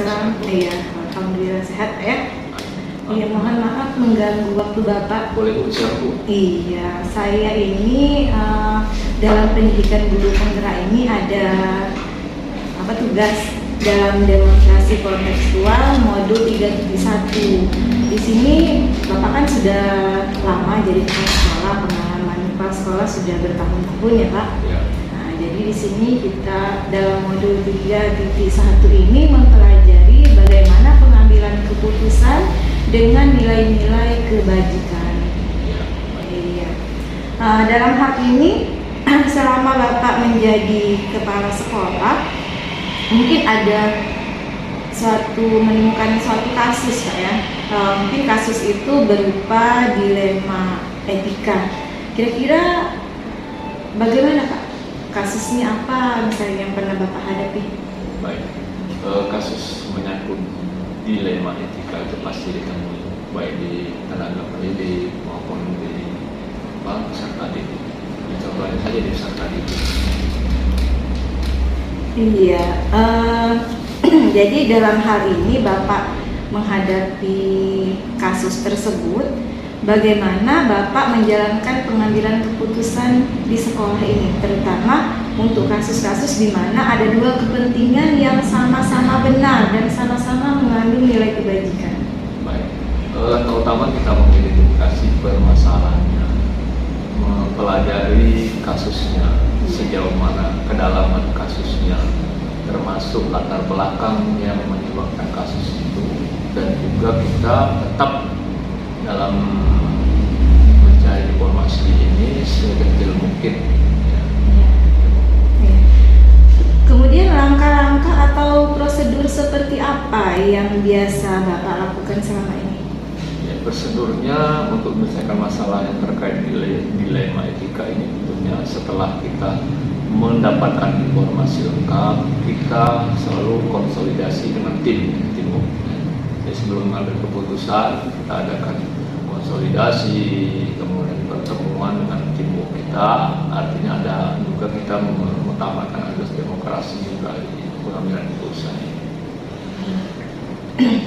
Waalaikumsalam. Iya, alhamdulillah sehat ya. Iya, mohon maaf mengganggu waktu Bapak. Boleh ucap Bu? Iya, saya ini dalam pendidikan guru penggerak ini ada tugas dalam demonstrasi kontekstual modul 3.1. Di sini Bapak kan sudah lama jadi kepala sekolah, pengalaman kepala sekolah sudah bertahun-tahun ya Pak. Ya. Jadi di sini kita dalam modul 3.1 ini mempelajari bagaimana pengambilan keputusan dengan nilai-nilai kebajikan. Iya. Dalam hal ini selama Bapak menjadi kepala sekolah, mungkin ada menemukan suatu kasus Pak ya. Mungkin kasus itu berupa dilema etika. Kira-kira bagaimana Pak? Kasusnya apa misalnya yang pernah Bapak hadapi? Baik, kasus menyangkut dilema etika itu pasti ditemui baik di tenaga pendidik maupun di peserta didik. Coba saja di peserta didik. Iya, jadi dalam hal ini Bapak menghadapi kasus tersebut, bagaimana Bapak menjalankan pengambilan keputusan di sekolah ini, terutama untuk kasus-kasus di mana ada dua kepentingan yang sama-sama benar dan sama-sama mengandung nilai kebajikan. Baik, terutama kita mengidentifikasi permasalahannya, mempelajari kasusnya, sejauh mana kedalaman kasusnya, termasuk latar belakang yang menyebabkan kasus itu, dan juga kita tetap dalam mencari informasi ini sekecil mungkin. Kemudian langkah-langkah atau prosedur seperti apa yang biasa Bapak lakukan selama ini? Ya, prosedurnya untuk menyelesaikan masalah yang terkait dilema etika ini tentunya setelah kita mendapatkan informasi lengkap, kita selalu konsolidasi dengan tim. Jadi sebelum mengambil keputusan, kita adakan konsolidasi, kemudian pertemuan dengan tim kita. Artinya ada juga kita mengutamakan asas demokrasi juga di pengambilan keputusan ini.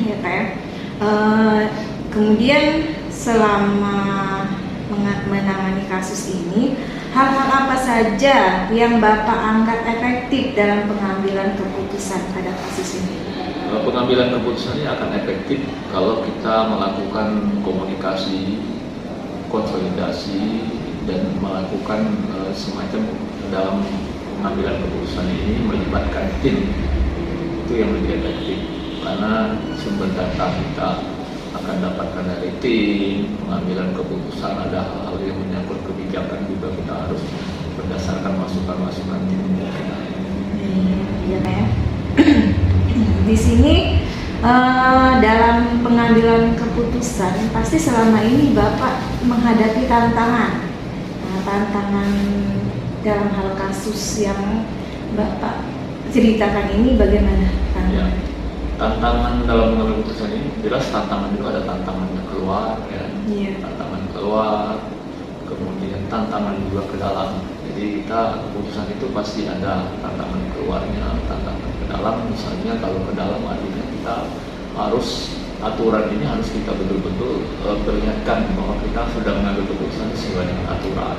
Ya Pak ya. Kemudian selama menangani kasus ini, hal-hal apa saja yang Bapak anggap efektif dalam pengambilan keputusan pada kasus ini? Pengambilan keputusan ini akan efektif kalau kita melakukan komunikasi, konsolidasi, dan melakukan semacam dalam pengambilan keputusan ini melibatkan tim. Itu yang lebih efektif, karena sumber data kita akan dapatkan dari tim. Pengambilan keputusan ada hal-hal yang menyangkut kebijakan juga kita harus berdasarkan masukan-masukan tim kita. Iya Pak ya. Di sini dalam pengambilan keputusan pasti selama ini Bapak menghadapi tantangan dalam hal kasus yang Bapak ceritakan ini bagaimana? Ya, tantangan dalam mengambil keputusan ini jelas tantangan itu ada tantangannya keluar ya. Yeah. Tantangan keluar, kemudian tantangan juga ke dalam. Jadi kita keputusan itu pasti ada tantangan keluarnya, tantangan ke dalam. Misalnya kalau ke dalam artinya kita harus aturan ini harus kita betul-betul perlihatkan bahwa kita sudah mengambil keputusan sesuai dengan aturan.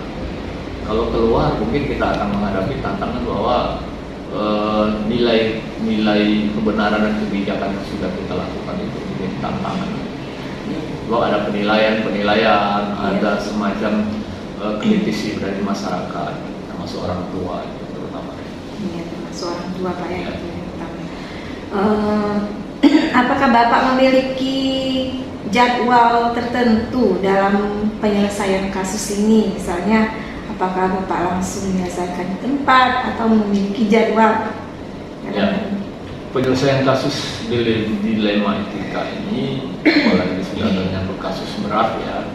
Kalau keluar mungkin kita akan menghadapi tantangan bahwa nilai kebenaran dan kebijakan yang sudah kita lakukan itu menjadi tantangan. Bahwa ada penilaian, ada semacam kritisi dari masyarakat, termasuk orang tua terutama. Iya, termasuk orang tua Pak ya. Apakah Bapak memiliki jadwal tertentu dalam penyelesaian kasus ini? Misalnya, apakah Bapak langsung menyelesaikan di tempat atau memiliki jadwal? Ya, penyelesaian kasus dilema etika ini, apalagi sudah menyangkut kasus berat ya,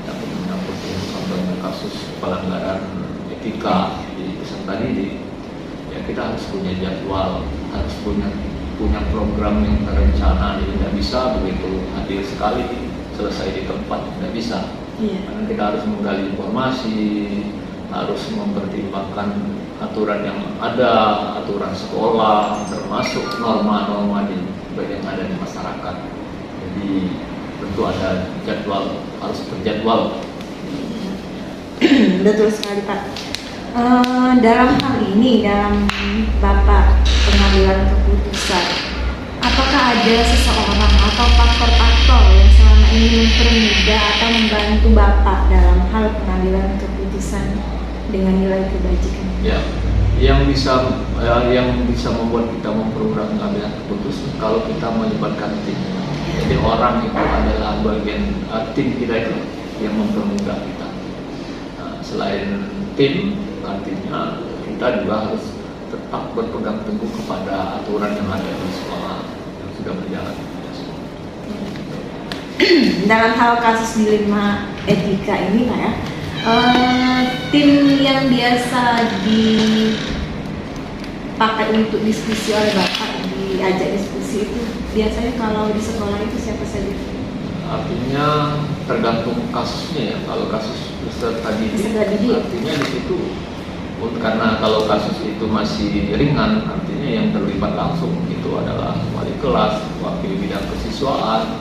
menyangkut contohnya kasus pelanggaran etika di peserta didik, ya kita harus punya jadwal, harus punya program yang terencana. Jadi tidak bisa begitu hadir sekali selesai di tempat, tidak bisa. Karena kita harus menggali informasi, harus mempertimbangkan aturan yang ada, aturan sekolah, termasuk norma-norma di tentu ada jadwal, harus terjadwal. Betul sekali Pak. Dalam hal ini, dalam Bapak pengambilan keputusan, apakah ada seseorang atau faktor-faktor yang selama ini mempermudah atau membantu Bapak dalam hal pengambilan keputusan dengan nilai kebajikan? Ya, yang bisa membuat kita mempermudah pengambilan keputusan kalau kita melibatkan tim. Jadi orang itu adalah bagian tim kita itu yang mempermudah kita. Nah, selain tim, artinya kita juga harus tetap berpegang teguh kepada aturan yang ada di sekolah yang sudah berjalan. Dalam hal kasus dilema etika ini Pak ya, tim yang biasa dipakai untuk diskusi oleh Bapak, diajak diskusi itu biasanya kalau di sekolah itu siapa saja? Artinya tergantung kasusnya ya. Kalau kasus peserta didik, artinya di situ karena kalau kasus itu masih ringan, artinya yang terlibat langsung itu adalah wali kelas, wakil bidang kesiswaan,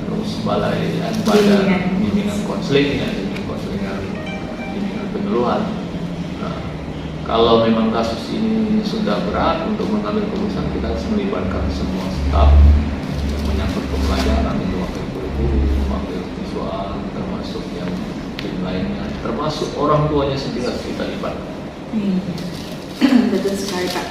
terus balai badan bimbingan konseling, bimbingan penyuluhan. Nah, kalau memang kasus ini sudah berat untuk mengambil keputusan, kita harus melibatkan semua staf yang menyangkut pembelajaran, itu wakil guru, wakil siswaan, termasuk yang tim lainnya, termasuk orang tuanya sendiri harus kita libatkan. Betul sekali Pak.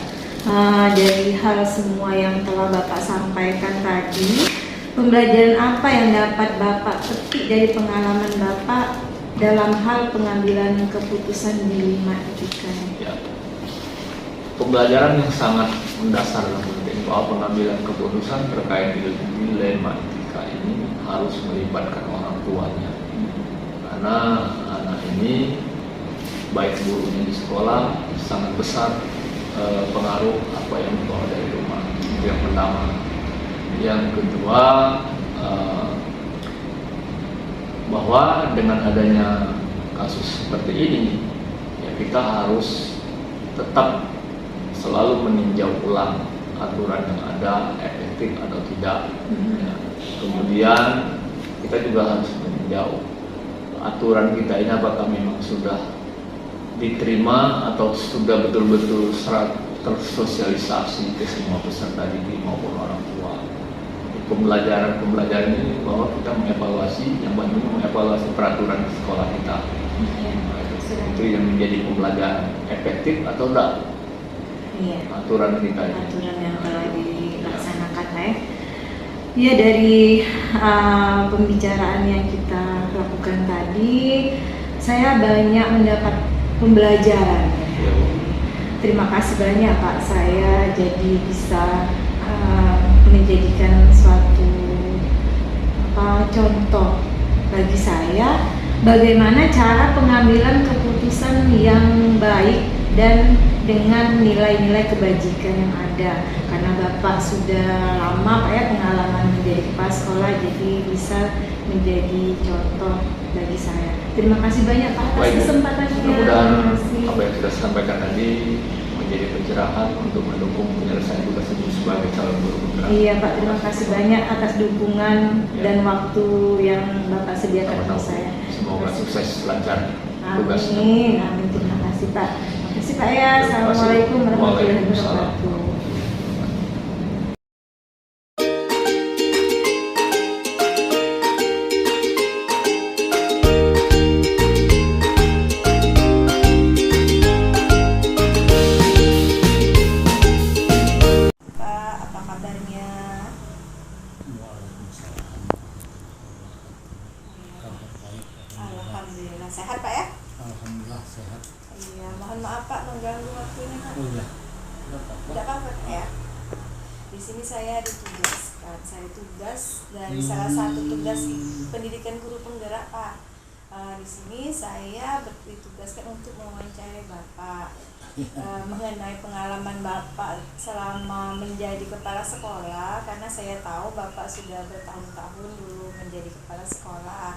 Dari hal semua yang telah Bapak sampaikan tadi, pembelajaran apa yang dapat Bapak petik dari pengalaman Bapak dalam hal pengambilan keputusan di dilema etika? Ya, pembelajaran yang sangat mendasar dan penting bahwa pengambilan keputusan terkait dilema etika ini harus melibatkan orang tuanya, karena anak ini baik gurunya di sekolah sangat besar pengaruh apa yang dibawa dari rumah. Itu yang pertama. Yang kedua, bahwa dengan adanya kasus seperti ini, ya kita harus tetap selalu meninjau ulang aturan yang ada efektif atau tidak. Ya. Kemudian kita juga harus meninjau aturan kita ini apakah memang sudah diterima atau sudah betul-betul tersosialisasi ke semua peserta didik maupun orang tua. Pembelajaran ini bahwa kita mengevaluasi, yang penting mengevaluasi peraturan di sekolah kita. Itu yang menjadi pembelajaran efektif atau tidak. Aturan kita ini. Aturan yang telah dilaksanakan ya dari pembicaraan yang kita lakukan tadi, saya banyak mendapat pembelajaran. Terima kasih banyak Pak, saya jadi bisa menjadikan suatu contoh bagi saya bagaimana cara pengambilan keputusan yang baik dan dengan nilai-nilai kebajikan yang ada. Karena Bapak sudah lama Pak ya pengalaman menjadi kepala sekolah, jadi bisa menjadi contoh bagi saya. Terima kasih banyak Pak atas kesempatannya. Mudah-mudahan apa yang sudah disampaikan tadi menjadi pencerahan untuk mendukung penyelesaian tugas ibu sebagai calon guru penggerak. Iya Pak, terima kasih banyak atas dukungan dan waktu yang Bapak sediakan untuk saya. Semoga sukses lancar tugasnya. Amin. Terima kasih Pak. Terima kasih Pak ya. Assalamualaikum warahmatullahi wabarakatuh. Sehat Pak ya? Alhamdulillah sehat. Iya, mohon maaf Pak mengganggu waktunya Pak. Oh iya. Tidak apa-apa ya. Di sini saya ditugaskan. Saya tugas dari salah satu tugas pendidikan guru penggerak Pak. Di sini saya ditugaskan untuk mewawancarai Bapak mengenai pengalaman Bapak selama menjadi kepala sekolah, karena saya tahu Bapak sudah bertahun-tahun dulu menjadi kepala sekolah.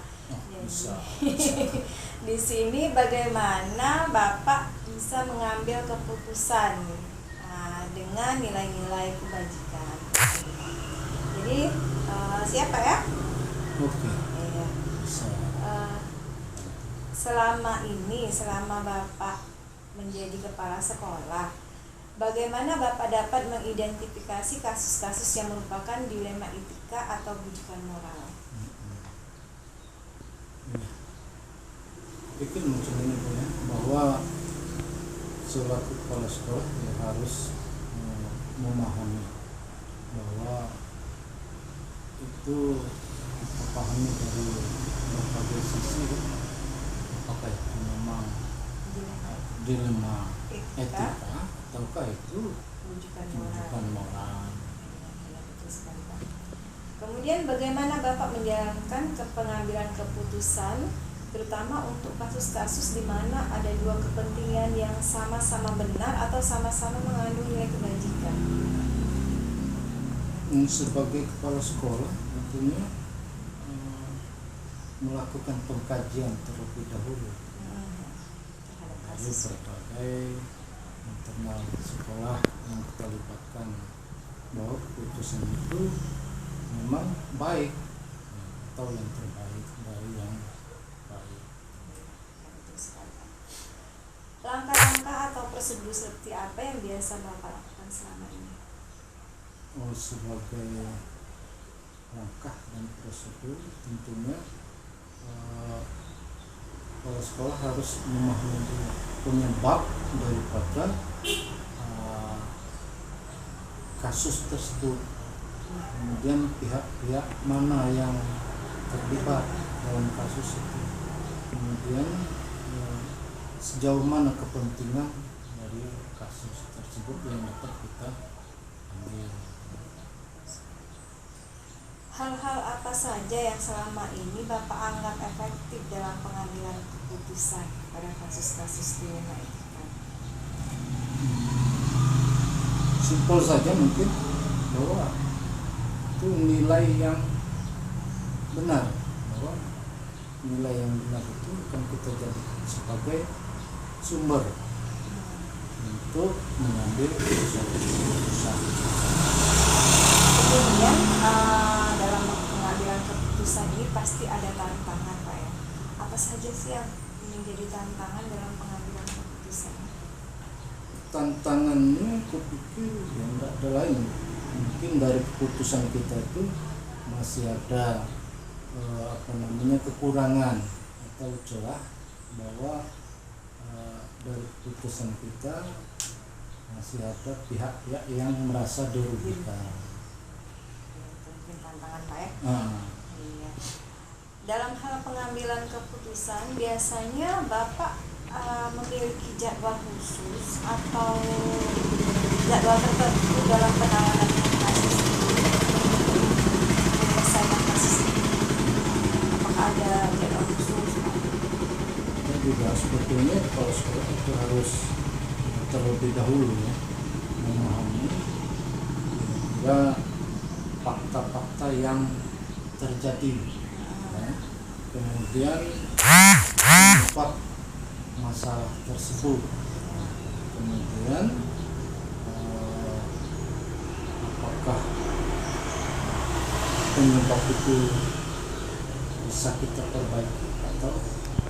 Jadi di sini bagaimana Bapak bisa mengambil keputusan dengan nilai-nilai kebajikan. Jadi siapa ya? Oke. Iya. Bisa. Selama Bapak menjadi kepala sekolah, bagaimana Bapak dapat mengidentifikasi kasus-kasus yang merupakan dilema etika atau rujukan moral? Ya. Pikir macam ini Bu, ya, bahwa selaku kepala sekolah ya harus memahami bahwa itu kita pahami dari berbagai sisi, apakah itu memang dilema etika ataukah itu rujukan moral. Kemudian bagaimana Bapak menjalankan pengambilan keputusan terutama untuk kasus-kasus di mana ada dua kepentingan yang sama-sama benar atau sama-sama mengandung nilai kebajikan? Sebagai kepala sekolah tentunya melakukan pengkajian terlebih dahulu Terhadap dari kasus. berbagai internal sekolah yang kita libatkan bahwa keputusan itu memang baik atau yang terbaik dari yang baik. Langkah-langkah atau prosedur seperti apa yang biasa Bapak lakukan selama ini? Sebagai langkah dan prosedur tentunya kepala sekolah harus memahami penyebab daripada kasus tersebut, kemudian pihak-pihak mana yang terlibat dalam kasus itu, kemudian sejauh mana kepentingan dari kasus tersebut yang dapat kita ambil. Hal-hal apa saja yang selama ini Bapak anggap efektif dalam pengambilan keputusan pada kasus-kasus dilema etika? Simpel saja mungkin bahwa itu nilai yang benar, bahwa nilai yang benar itu akan kita jadikan sebagai sumber untuk mengambil suatu keputusan. Kemudian dalam pengambilan keputusan ini pasti ada tantangan Pak ya. Apa saja sih yang menjadi tantangan dalam pengambilan keputusan? Tantangannya kupikir ya tidak ada lain, mungkin dari keputusan kita itu masih ada kekurangan atau celah, bahwa dari keputusan kita masih ada pihak-pihak yang merasa dirugikan. Itu mungkin tantangan Pak ya. Iya. Dalam hal pengambilan keputusan biasanya Bapak memiliki jadwal khusus atau jadwal tertentu dalam penanganan kasus ini, menyelesaikan kasus ini? Apakah ada jadwal khusus? Dan juga sebetulnya kepala sekolah itu harus terlebih dahulu ya memahami juga fakta-fakta yang terjadi, ya. Kemudian penyebab masalah tersebut, kemudian apakah penyebab itu bisa kita perbaiki atau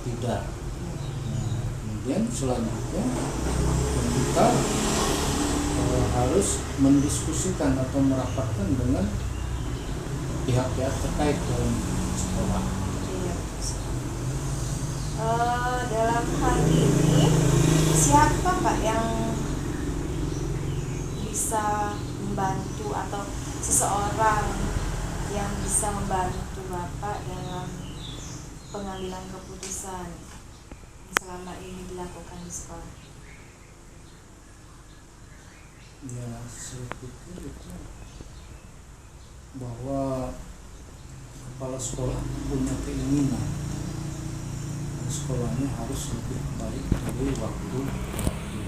tidak. Kemudian selanjutnya kita harus mendiskusikan atau merapatkan dengan pihak-pihak terkait dalam sekolah. Dalam hal ini siapa Pak yang bisa membantu atau seseorang yang bisa membantu Bapak dalam pengambilan keputusan selama ini dilakukan di sekolah? Ya, saya pikir itu bahwa kepala sekolah punya keinginan sekolahnya harus lebih baik dari waktu ke waktu.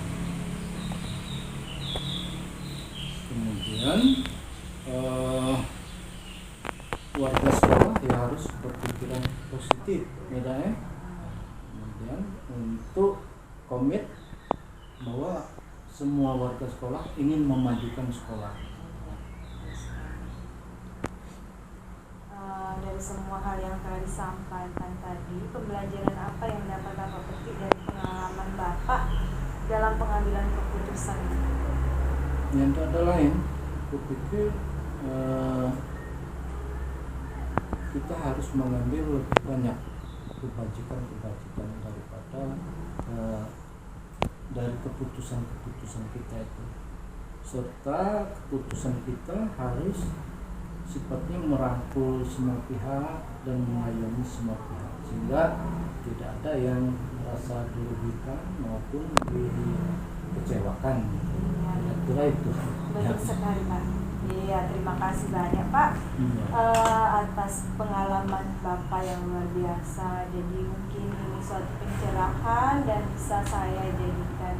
Kemudian warga sekolah ya harus berpikiran positif, ya. Kemudian untuk komit bahwa semua warga sekolah ingin memajukan sekolah. dari semua hal yang telah disampaikan tadi, pembelajaran apa yang dapat Bapak petik dari pengalaman Bapak dalam pengambilan keputusan? Yang tak ada lain, aku pikir kita harus mengambil lebih banyak kebajikan daripada dari keputusan kita itu, serta keputusan kita harus sifatnya merangkul semua pihak dan mengayomi semua pihak, sehingga tidak ada yang merasa dirugikan maupun dikecewakan. Kira-kira itu. Betul sekali Pak. Iya, terima kasih banyak Pak atas pengalaman Bapak yang luar biasa. Jadi mungkin ini suatu pencerahan dan bisa saya jadikan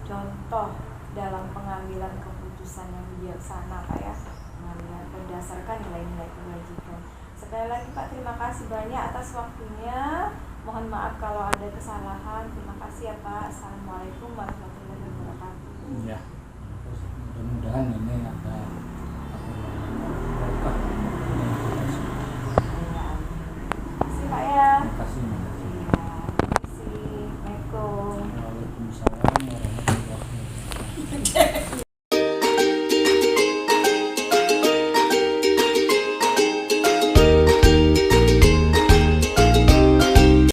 contoh dalam pengambilan keputusan yang bijaksana Pak ya, pengambilan berdasarkan nilai-nilai kebajikan. Sekali lagi Pak, terima kasih banyak atas waktunya. Mohon maaf kalau ada kesalahan. Terima kasih ya Pak. Assalamualaikum warahmatullahi wabarakatuh. Ya, mudah-mudahan ini ada